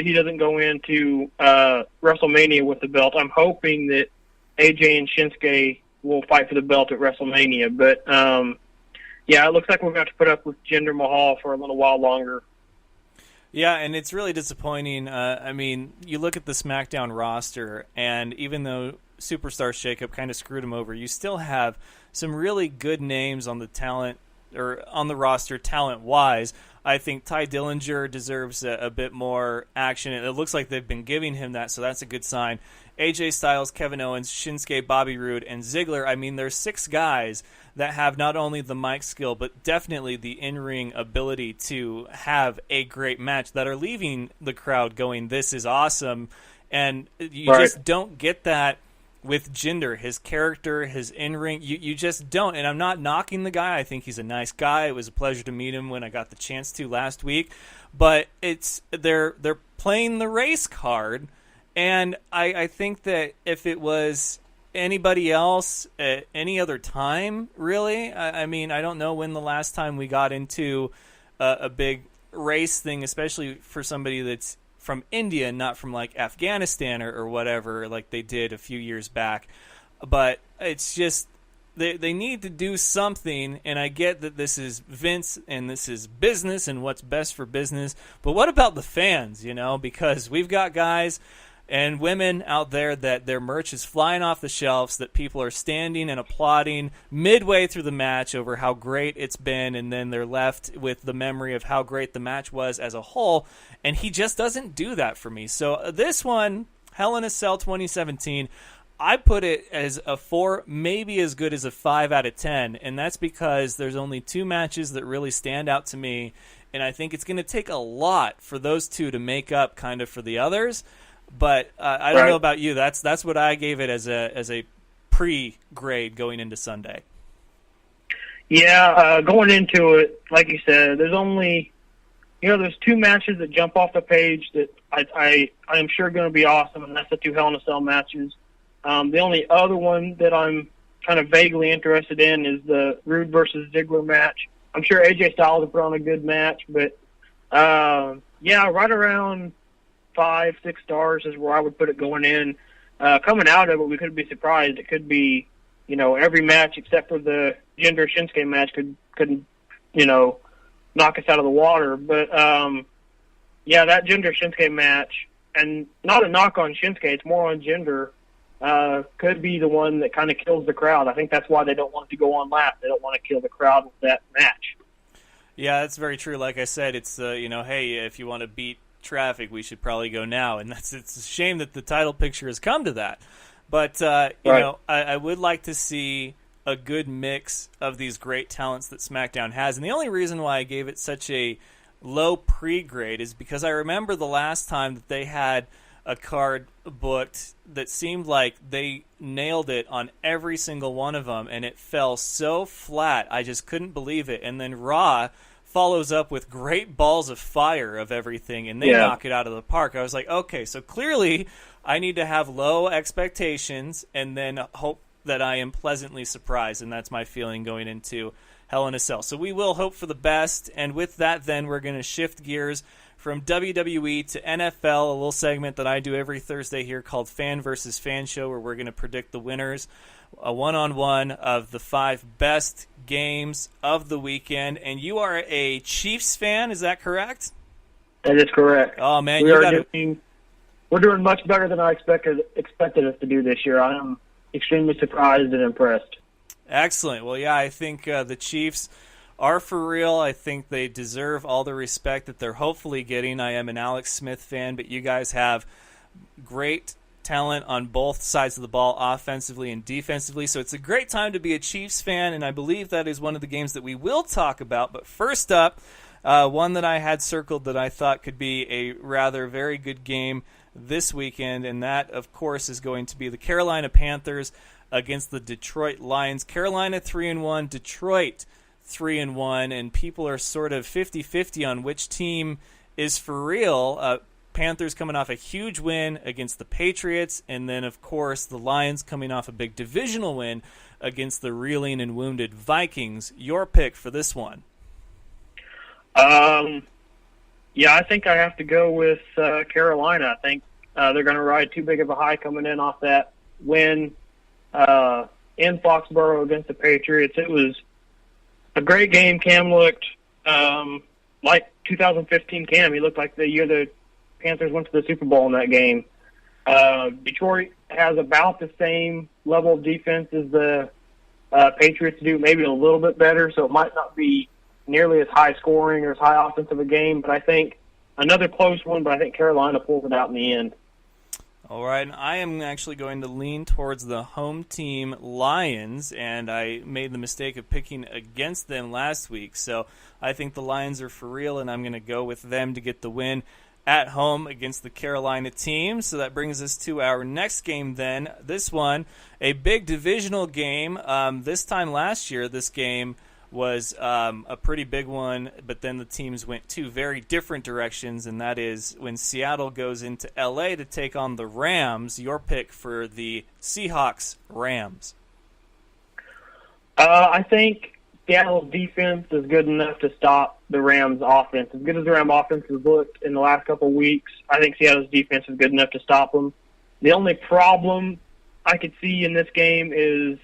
he doesn't go into WrestleMania with the belt. I'm hoping that AJ and Shinsuke will fight for the belt at WrestleMania. But it looks like we're going to have to put up with Jinder Mahal for a little while longer. Yeah, and it's really disappointing. I mean, you look at the SmackDown roster, and even though Superstar Shakeup kind of screwed him over, you still have some really good names on the talent or on the roster talent-wise. I think Ty Dillinger deserves a bit more action. It looks like they've been giving him that, so that's a good sign. AJ Styles, Kevin Owens, Shinsuke, Bobby Roode, and Ziggler. I mean, there's 6 guys that have not only the mic skill, but definitely the in-ring ability to have a great match that are leaving the crowd going, this is awesome. And you just don't get that with Jinder. His character, his in-ring, you just don't. And I'm not knocking the guy. I think he's a nice guy. It was a pleasure to meet him when I got the chance to last week. But they're playing the race card. And I think that if it was anybody else at any other time, really, I mean, I don't know when the last time we got into a big race thing, especially for somebody that's from India, not from like Afghanistan or whatever, like they did a few years back. But it's just they need to do something, and I get that this is Vince and this is business and what's best for business. But what about the fans, because we've got guys and women out there that their merch is flying off the shelves, that people are standing and applauding midway through the match over how great it's been, and then they're left with the memory of how great the match was as a whole, and he just doesn't do that for me. So this one, Hell in a Cell 2017, I put it as a 4, maybe as good as a 5 out of 10, and that's because there's only 2 matches that really stand out to me, and I think it's going to take a lot for those 2 to make up kind of for the others. But I don't know about you. That's what I gave it as a pre-grade going into Sunday. Yeah, going into it, like you said, there's only there's 2 matches that jump off the page that I am sure going to be awesome, and that's the 2 Hell in a Cell matches. The only other one that I'm kind of vaguely interested in is the Roode versus Ziggler match. I'm sure AJ Styles will put on a good match, but right around 5-6 stars is where I would put it going in. Coming out of it, we could be surprised. It could be, every match except for the Jinder Shinsuke match could knock us out of the water. But that Jinder Shinsuke match, and not a knock on Shinsuke, it's more on Jinder, could be the one that kind of kills the crowd. I think that's why they don't want it to go on last. They don't want to kill the crowd with that match. Yeah, that's very true. Like I said, it's hey, if you want to beat traffic, we should probably go now, and it's a shame that the title picture has come to that. But I would like to see a good mix of these great talents that SmackDown has, and the only reason why I gave it such a low pre-grade is because I remember the last time that they had a card booked that seemed like they nailed it on every single one of them, and it fell so flat, I just couldn't believe it. And then Raw follows up with great balls of fire of everything, and they knock it out of the park. I was like, okay, so clearly I need to have low expectations and then hope that I am pleasantly surprised, and that's my feeling going into Hell in a Cell. So we will hope for the best, and with that, then, we're going to shift gears from WWE to NFL, a little segment that I do every Thursday here called Fan versus Fan Show, where we're going to predict the winners, a one-on-one of the 5 best games of the weekend. And you are a Chiefs fan, is that correct? That is correct. Oh, man, we're doing much better than I expected us to do this year. I am extremely surprised and impressed. Excellent. Well, yeah, I think the Chiefs are for real. I think they deserve all the respect that they're hopefully getting. I am an Alex Smith fan, but you guys have great talent on both sides of the ball, offensively and defensively. So it's a great time to be a Chiefs fan, and I believe that is one of the games that we will talk about. But first up, one that I had circled that I thought could be a rather very good game this weekend, and that, of course, is going to be the Carolina Panthers against the Detroit Lions. Carolina 3-1, Detroit 3-1, and people are sort of 50-50 on which team is for real. Panthers coming off a huge win against the Patriots, and then, of course, the Lions coming off a big divisional win against the reeling and wounded Vikings. Your pick for this one? Yeah, I think I have to go with Carolina. I think they're going to ride too big of a high coming in off that win in Foxborough against the Patriots. It was a great game. Cam looked like 2015 Cam. He looked like the year the Panthers went to the Super Bowl in that game. Detroit has about the same level of defense as the Patriots do, maybe a little bit better, so it might not be nearly as high scoring or as high offensive a game, but I think another close one, but I think Carolina pulls it out in the end. All right, and I am actually going to lean towards the home team Lions, and I made the mistake of picking against them last week, so I think the Lions are for real, and I'm going to go with them to get the win at home against the Carolina team. So that brings us to our next game then. This one, a big divisional game. This time last year, this game was a pretty big one, but then the teams went 2 very different directions, and that is when Seattle goes into L.A. to take on the Rams. Your pick for the Seahawks-Rams? I think Seattle's defense is good enough to stop the Rams' offense. As good as the Rams' offense has looked in the last couple of weeks, I think Seattle's defense is good enough to stop them. The only problem I could see in this game is,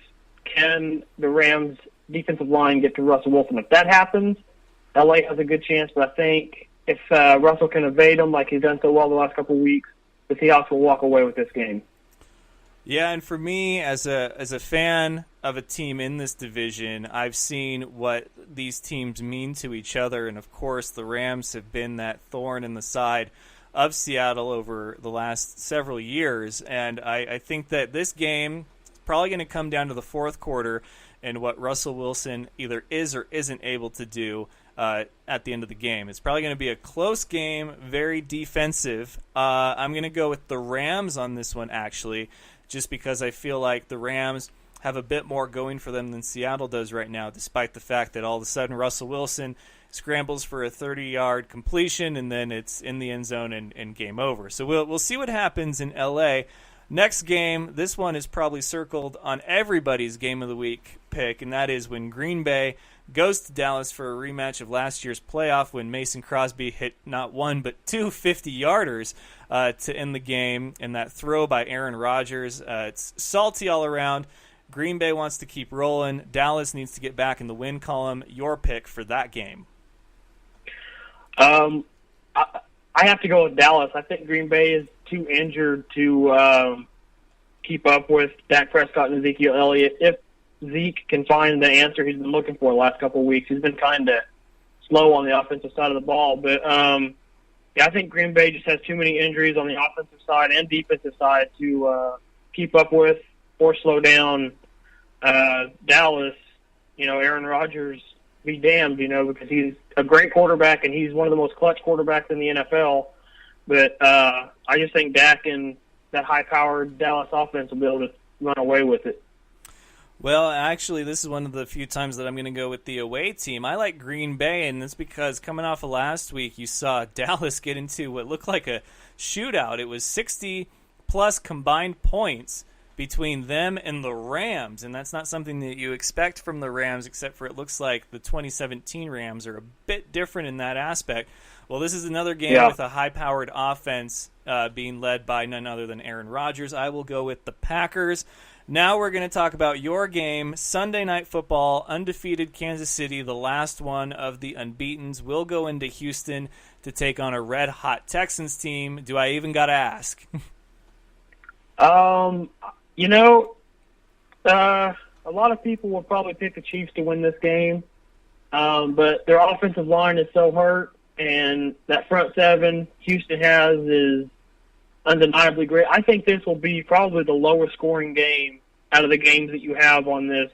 can the Rams' defensive line get to Russell Wilson? If that happens, LA has a good chance, but I think if Russell can evade them like he's done so well the last couple of weeks, the Seahawks will walk away with this game. Yeah, and for me, as a fan of a team in this division, I've seen what these teams mean to each other, and of course the Rams have been that thorn in the side of Seattle over the last several years, and I think that this game is probably going to come down to the fourth quarter and what Russell Wilson either is or isn't able to do at the end of the game. It's probably going to be a close game, very defensive. I'm going to go with the Rams on this one, actually, just because I feel like the Rams have a bit more going for them than Seattle does right now, despite the fact that all of a sudden Russell Wilson scrambles for a 30-yard completion, and then it's in the end zone and game over. So we'll see what happens in L.A. Next game, this one is probably circled on everybody's Game of the Week pick, and that is when Green Bay goes to Dallas for a rematch of last year's playoff when Mason Crosby hit not one but 2 50-yarders to end the game, and that throw by Aaron Rodgers. It's salty all around. Green Bay wants to keep rolling. Dallas needs to get back in the win column. Your pick for that game? I have to go with Dallas. I think Green Bay is too injured to keep up with Dak Prescott and Ezekiel Elliott. If Zeke can find the answer he's been looking for the last couple of weeks, he's been kind of slow on the offensive side of the ball. But, yeah, I think Green Bay just has too many injuries on the offensive side and defensive side to keep up with or slow down Dallas. You know, Aaron Rodgers be damned, you know, because he's a great quarterback and he's one of the most clutch quarterbacks in the NFL. But I just think Dak and that high-powered Dallas offense will be able to run away with it. Well, actually, this is one of the few times that I'm going to go with the away team. I like Green Bay, and it's because coming off of last week, you saw Dallas get into what looked like a shootout. It was 60-plus combined points between them and the Rams, and that's not something that you expect from the Rams, except for it looks like the 2017 Rams are a bit different in that aspect. Well, this is another game with a high-powered offense being led by none other than Aaron Rodgers. I will go with the Packers. Now we're going to talk about your game, Sunday Night Football, undefeated Kansas City, the last one of the unbeatens, will go into Houston to take on a red-hot Texans team. Do I even got to ask? A lot of people will probably pick the Chiefs to win this game, but their offensive line is so hurt, and that front seven Houston has is undeniably great. I think this will be probably the lowest scoring game out of the games that you have on this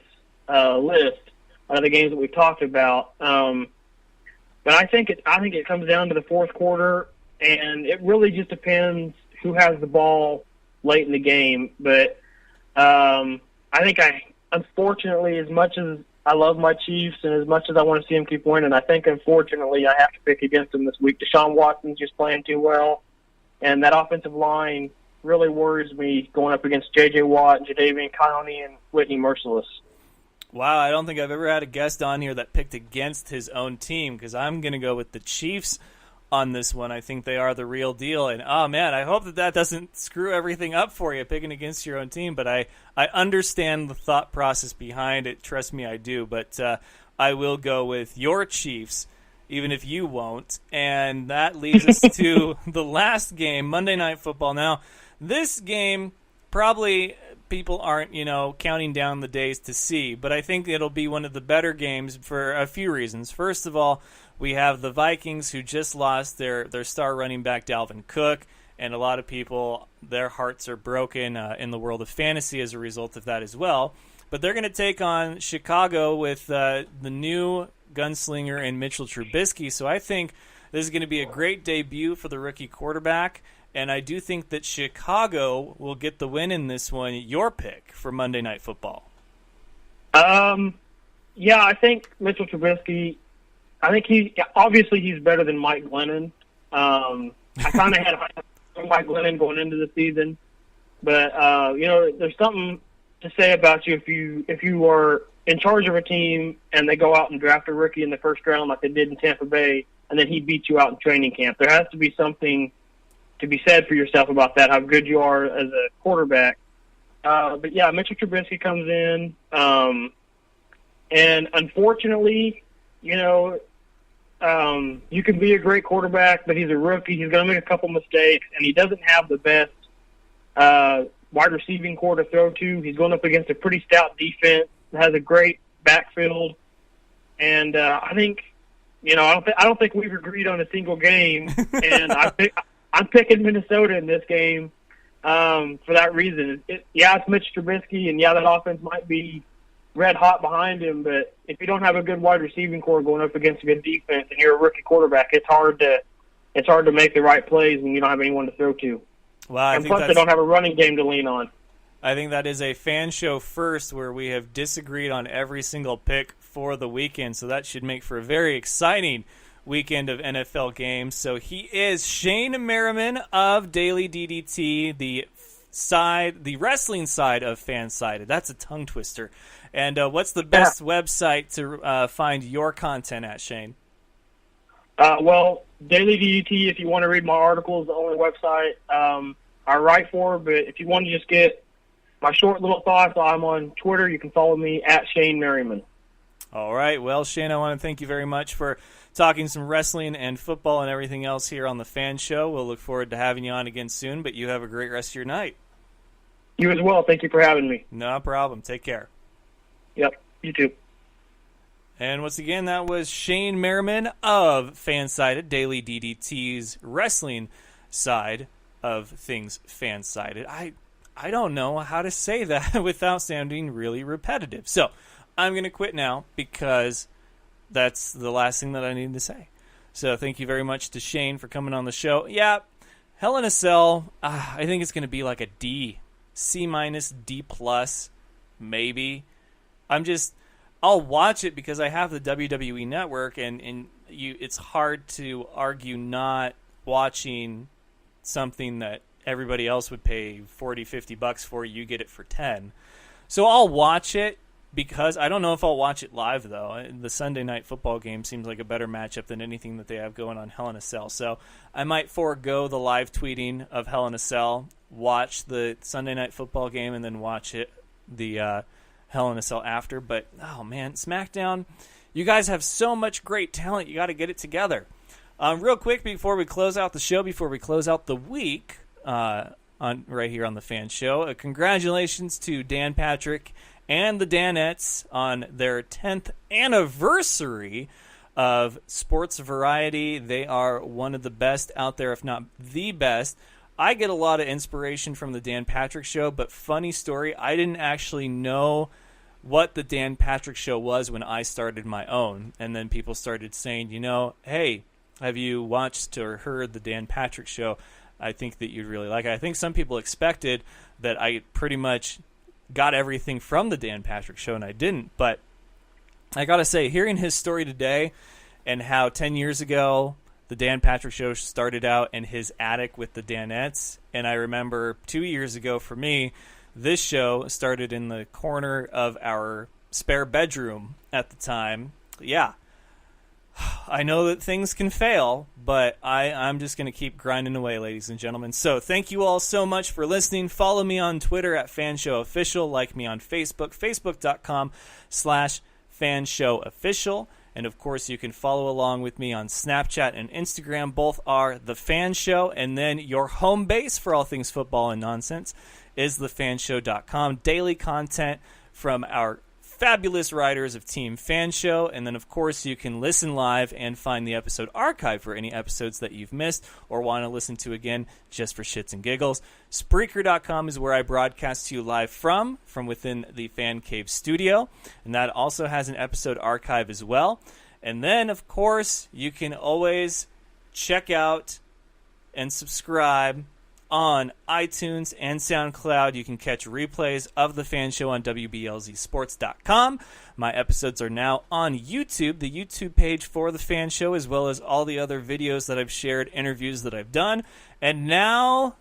list, out of the games that we've talked about. But I think it comes down to the fourth quarter, and it really just depends who has the ball late in the game. But unfortunately, as much as I love my Chiefs and as much as I want to see them keep winning, I think, unfortunately, I have to pick against them this week. Deshaun Watson's just playing too well, and that offensive line really worries me going up against J.J. Watt, Jadeveon Clowney, and Whitney Merciless. Wow, I don't think I've ever had a guest on here that picked against his own team, because I'm going to go with the Chiefs on this one. I think they are the real deal. And, oh, man, I hope that doesn't screw everything up for you, picking against your own team. But I understand the thought process behind it. Trust me, I do. But I will go with your Chiefs, even if you won't. And that leads us to the last game, Monday Night Football. Now, this game probably people aren't, counting down the days to see, but I think it'll be one of the better games for a few reasons. First of all, we have the Vikings, who just lost their star running back Dalvin Cook, and a lot of people, their hearts are broken in the world of fantasy as a result of that as well. But they're going to take on Chicago with the new gunslinger in Mitchell Trubisky, so I think this is going to be a great debut for the rookie quarterback. And I do think that Chicago will get the win in this one. Your pick for Monday Night Football? I think Mitchell Trubisky. I think he's better than Mike Glennon. I kind of had Mike Glennon going into the season, but there's something to say about you if you are in charge of a team and they go out and draft a rookie in the first round like they did in Tampa Bay, and then he beats you out in training camp. There has to be something to be said for yourself about that, how good you are as a quarterback. But yeah, Mitchell Trubisky comes in, and unfortunately, you can be a great quarterback, but he's a rookie. He's going to make a couple mistakes, and he doesn't have the best wide receiving core to throw to. He's going up against a pretty stout defense that has a great backfield, and I think, I don't think we've agreed on a single game, and I'm picking Minnesota in this game for that reason. It's Mitch Trubisky, and that offense might be red hot behind him, but if you don't have a good wide receiving core going up against a good defense and you're a rookie quarterback, it's hard to make the right plays when you don't have anyone to throw to. Well, and plus they don't have a running game to lean on. I think that is a fan show first where we have disagreed on every single pick for the weekend, so that should make for a very exciting weekend of NFL games. So he is Shayne Merriman of Daily DDT, the wrestling side of Fansided. That's a tongue twister. And what's the best website to find your content at, Shayne? Daily DDT, if you want to read my articles, the only website I write for. But if you want to just get my short little thoughts, I'm on Twitter. You can follow me at Shayne Merriman. All right. Well, Shayne, I want to thank you very much for talking some wrestling and football and everything else here on the Fan Show. We'll look forward to having you on again soon, but you have a great rest of your night. You as well. Thank you for having me. No problem. Take care. Yep. You too. And once again, that was Shayne Merriman of Fansided, Daily DDT's wrestling side of things Fansided. I don't know how to say that without sounding really repetitive. So I'm going to quit now because that's the last thing that I need to say. So thank you very much to Shayne for coming on the show. Yeah, Hell in a Cell, I think it's going to be like a D, C-, D+, maybe. I'll watch it because I have the WWE Network, and it's hard to argue not watching something that everybody else would pay $40-$50 for, you get it for 10. So I'll watch it, because I don't know if I'll watch it live, though. The Sunday Night Football game seems like a better matchup than anything that they have going on Hell in a Cell. So I might forego the live tweeting of Hell in a Cell, watch the Sunday Night Football game, and then watch the Hell in a Cell after. But, oh, man, SmackDown, you guys have so much great talent. You got to get it together. Real quick, before we close out the show, before we close out the week, right here on the Fan Show, congratulations to Dan Patrick and the Danettes on their 10th anniversary of Sports Variety. They are one of the best out there, if not the best. I get a lot of inspiration from the Dan Patrick Show, but funny story, I didn't actually know what the Dan Patrick Show was when I started my own. And then people started saying, hey, have you watched or heard the Dan Patrick Show? I think that you'd really like it. I think some people expected that I pretty much got everything from the Dan Patrick Show, and I didn't. But I got to say, hearing his story today and how 10 years ago the Dan Patrick Show started out in his attic with the Danettes, and I remember 2 years ago for me, this show started in the corner of our spare bedroom at the time. Yeah, I know that things can fail, but I'm just going to keep grinding away, ladies and gentlemen. So thank you all so much for listening. Follow me on Twitter at FanShowOfficial. Like me on Facebook, facebook.com/FanShowOfficial. And, of course, you can follow along with me on Snapchat and Instagram. Both are The Fan Show. And then your home base for all things football and nonsense is thefanshow.com. Daily content from our fabulous writers of Team Fan Show. And then, of course, you can listen live and find the episode archive for any episodes that you've missed or want to listen to again just for shits and giggles. Spreaker.com is where I broadcast to you live from within the Fan Cave studio. And that also has an episode archive as well. And then, of course, you can always check out and subscribe on iTunes and SoundCloud. You can catch replays of The Fan Show on WBLZSports.com. My episodes are now on YouTube, the YouTube page for The Fan Show, as well as all the other videos that I've shared, interviews that I've done. And now,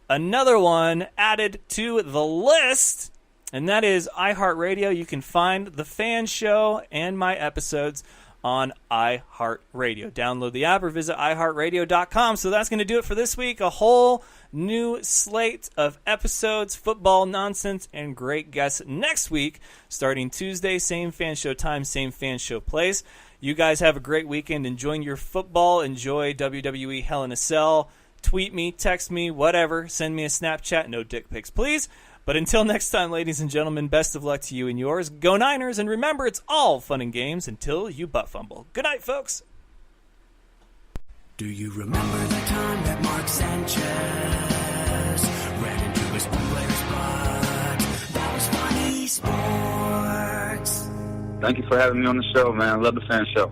another one added to the list, and that is iHeartRadio. You can find The Fan Show and my episodes on iHeartRadio. Download the app or visit iHeartRadio.com. So that's going to do it for this week. A whole new slate of episodes, football nonsense, and great guests next week, starting Tuesday. Same Fan Show time, same Fan Show place. You guys have a great weekend. Enjoying your football. Enjoy WWE Hell in a Cell. Tweet me, text me, whatever. Send me a Snapchat. No dick pics, please. But until next time, ladies and gentlemen, best of luck to you and yours. Go Niners, and remember, it's all fun and games until you butt fumble. Good night, folks. Do you remember the time that Mark Sanchez ran into his own player's butt? That was funny sports. Thank you for having me on the show, man. I love the Fan Show.